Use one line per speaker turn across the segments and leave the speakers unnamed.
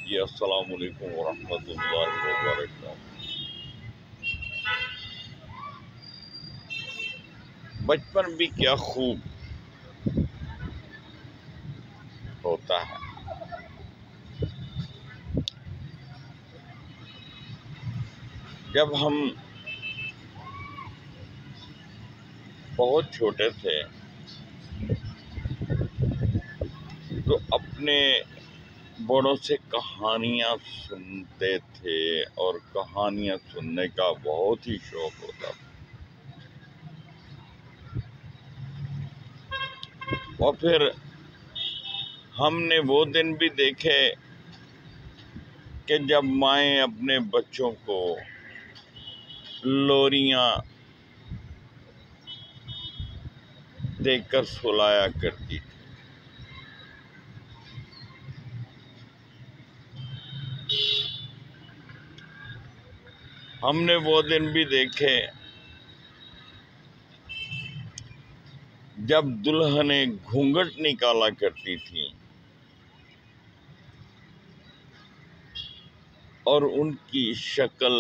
جی السلام علیکم ورحمۃ اللہ وبرکاتہ۔ بچپن بھی کیا خوب ہوتا ہے۔ جب ہم بہت چھوٹے تھے تو اپنے بڑوں سے کہانیاں سنتے تھے اور کہانیاں سننے کا بہت ہی شوق ہوتا تھا۔ اور پھر ہم نے وہ دن بھی دیکھے کہ جب مائیں اپنے بچوں کو لوریاں دے کر سلایا کرتی تھی۔ ہم نے وہ دن بھی دیکھے جب دلہنیں گھونگھٹ نکالا کرتی تھیں اور ان کی شکل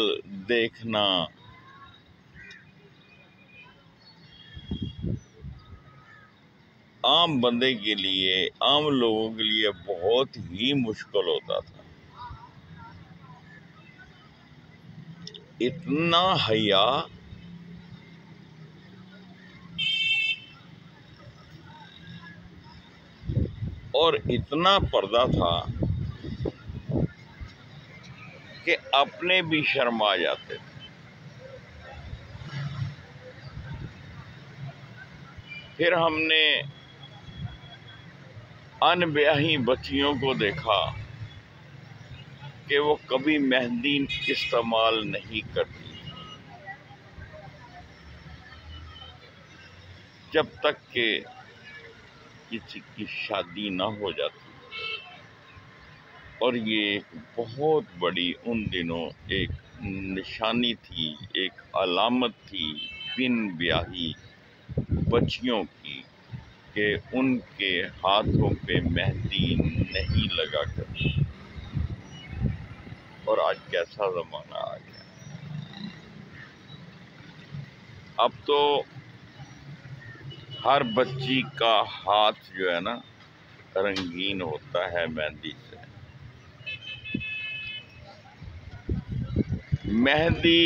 دیکھنا عام بندے کے لیے، عام لوگوں کے لیے بہت ہی مشکل ہوتا تھا۔ اتنا حیا اور اتنا پردہ تھا کہ اپنے بھی شرما جاتے تھے۔ پھر ہم نے ان بیاہی بچیوں کو دیکھا کہ وہ کبھی مہندی استعمال نہیں کرتی جب تک کہ کسی کی شادی نہ ہو جاتی، اور یہ ایک بہت بڑی ان دنوں ایک نشانی تھی، ایک علامت تھی بن بیاہی بچیوں کی کہ ان کے ہاتھوں پہ مہندی نہیں لگا کرتی۔ اور آج کیسا زمانہ آ گیا، اب تو ہر بچی کا ہاتھ جو ہے نا رنگین ہوتا ہے مہندی سے۔ مہندی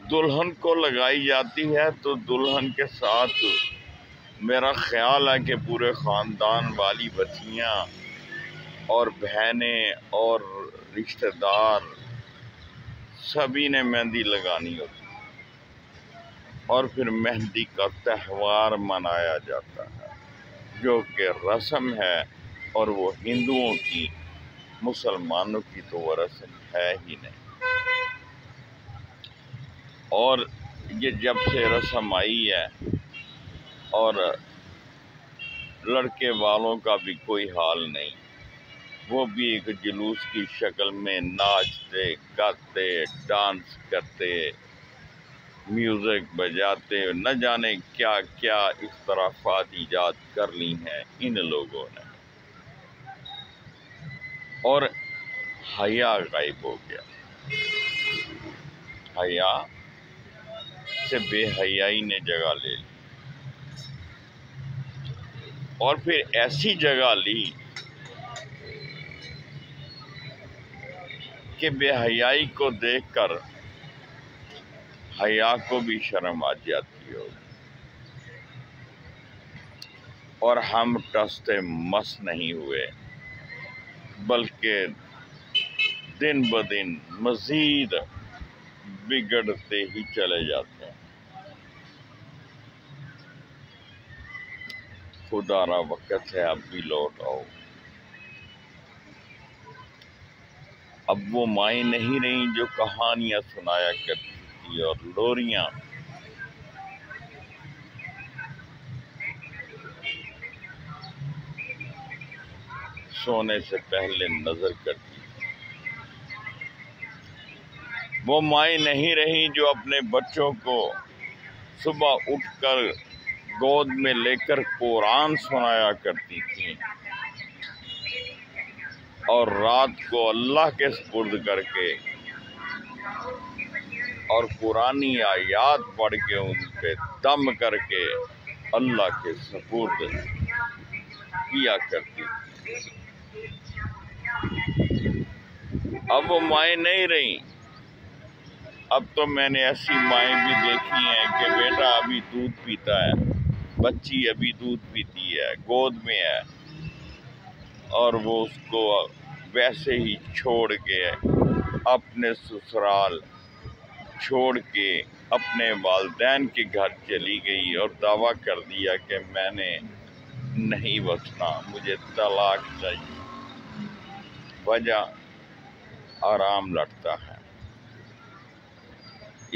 دلہن کو لگائی جاتی ہے تو دلہن کے ساتھ میرا خیال ہے کہ پورے خاندان والی بچیاں اور بہنیں اور رشتہ دار سبھی نے مہندی لگانی ہوتی ہے، اور پھر مہندی کا تہوار منایا جاتا ہے جو کہ رسم ہے، اور وہ ہندوؤں کی، مسلمانوں کی تو وہ رسم ہے ہی نہیں۔ اور یہ جب سے رسم آئی ہے اور لڑکے والوں کا بھی کوئی حال نہیں، وہ بھی ایک جلوس کی شکل میں ناچتے گاتے ڈانس کرتے میوزک بجاتے، نہ جانے کیا کیا اخترافات ایجاد کر لی ہیں ان لوگوں نے، اور حیا غائب ہو گیا۔ حیا سے بے حیائی نے جگہ لے لی، اور پھر ایسی جگہ لی کہ بے حیائی کو دیکھ کر حیا کو بھی شرم آ جاتی ہو، اور ہم ٹستے مس نہیں ہوئے بلکہ دن بدن مزید بگڑتے ہی چلے جاتے ہیں۔ خدا را وقت ہے اب بھی لوٹ آؤ۔ اب وہ مائیں نہیں رہیں جو کہانیاں سنایا کرتی تھی اور لوریاں سونے سے پہلے نظر کرتی تھی۔ وہ مائیں نہیں رہیں جو اپنے بچوں کو صبح اٹھ کر گود میں لے کر قرآن سنایا کرتی تھیں۔ اور رات کو اللہ کے سپرد کر کے اور قرآنی آیات پڑھ کے ان پہ دم کر کے اللہ کے سپرد کیا کرتی تھی۔ اب وہ مائیں نہیں رہیں۔ اب تو میں نے ایسی مائیں بھی دیکھی ہیں کہ بیٹا ابھی دودھ پیتا ہے، بچی ابھی دودھ پیتی ہے، گود میں ہے، اور وہ اس کو ویسے ہی چھوڑ کے اپنے سسرال چھوڑ کے اپنے والدین کے گھر چلی گئی اور دعویٰ کر دیا کہ میں نے نہیں بچنا، مجھے طلاق چاہیے۔ وجہ آرام لٹتا ہے،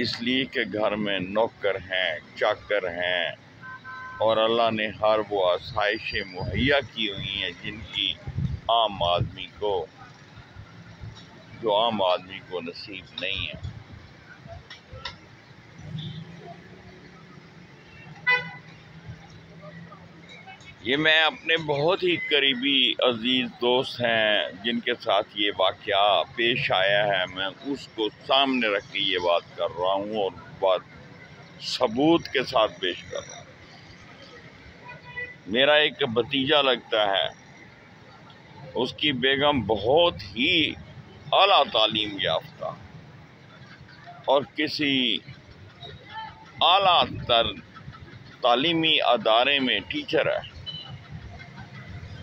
اس لیے کہ گھر میں نوکر ہیں، چاکر ہیں، اور اللہ نے ہر وہ آسائشیں مہیا کی ہوئی ہیں جن کی جو عام آدمی کو نصیب نہیں ہے۔ یہ میں اپنے بہت ہی قریبی عزیز دوست ہیں جن کے ساتھ یہ واقعہ پیش آیا ہے، میں اس کو سامنے رکھ کے یہ بات کر رہا ہوں اور بات ثبوت کے ساتھ پیش کر رہا ہوں۔ میرا ایک بھتیجا لگتا ہے، اس کی بیگم بہت ہی اعلیٰ تعلیم یافتہ اور کسی اعلیٰ تر تعلیمی ادارے میں ٹیچر ہے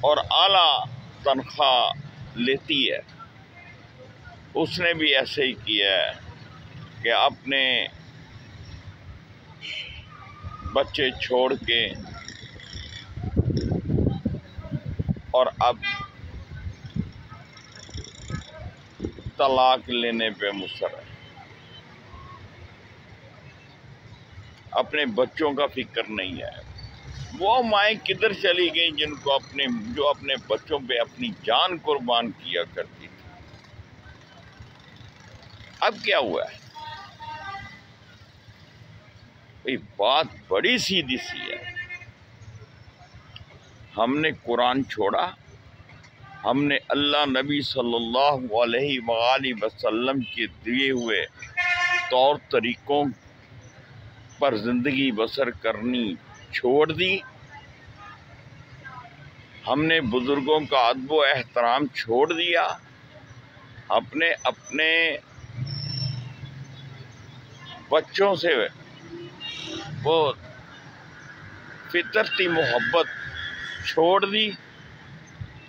اور اعلیٰ تنخواہ لیتی ہے۔ اس نے بھی ایسے ہی کیا ہے کہ اپنے بچے چھوڑ کے اور اب طلاق لینے پہ مصر ہے۔ اپنے بچوں کا فکر نہیں ہے۔ وہ مائیں کدھر چلی گئیں جو اپنے بچوں پہ اپنی جان قربان کیا کرتی تھی؟ اب کیا ہوا ہے؟ بات بڑی سیدھی سی ہے۔ ہم نے قرآن چھوڑا، ہم نے اللہ نبی صلی اللہ علیہ وآلہ وسلم کے دیے ہوئے طور طریقوں پر زندگی بسر کرنی چھوڑ دی، ہم نے بزرگوں کا ادب و احترام چھوڑ دیا، اپنے بچوں سے وہ فطرتی محبت چھوڑ دی،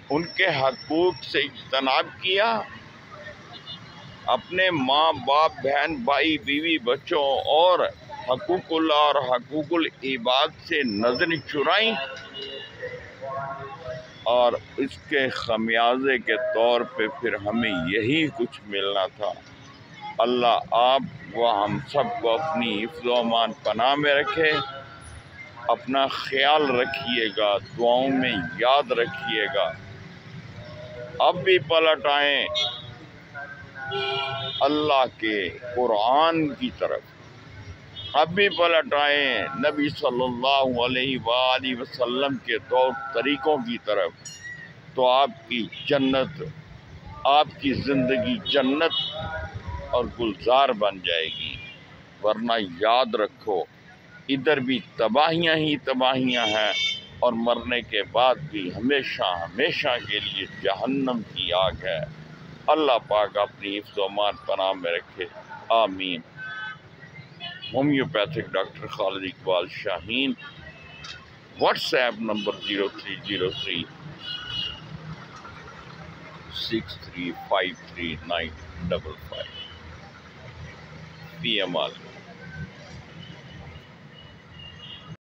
ان کے حقوق سے اجتناب کیا، اپنے ماں باپ بہن بھائی بیوی بچوں اور حقوق اللہ اور حقوق العباد سے نظر چرائیں، اور اس کے خمیازے کے طور پہ پھر ہمیں یہی کچھ ملنا تھا۔ اللہ آپ و ہم سب کو اپنی حفظ و امان پناہ میں رکھے۔ اپنا خیال رکھیے گا، دعاؤں میں یاد رکھیے گا۔ اب بھی پلٹ آئیں اللہ کے قرآن کی طرف، اب بھی پلٹ آئیں نبی صلی اللہ علیہ وآلہ وسلم کے طور طریقوں کی طرف، تو آپ کی جنت، آپ کی زندگی جنت اور گلزار بن جائے گی۔ ورنہ یاد رکھو، ادھر بھی تباہیاں ہی تباہیاں ہیں، اور مرنے کے بعد بھی ہمیشہ ہمیشہ کے لیے جہنم کی آگ ہے۔ اللہ پاک اپنی حفظ و امان پناہ میں رکھے، آمین۔ ہومیوپیتھک ڈاکٹر خالد اقبال شاہین، واٹس ایپ نمبر 0303 6353 955۔ فی امان اللہ۔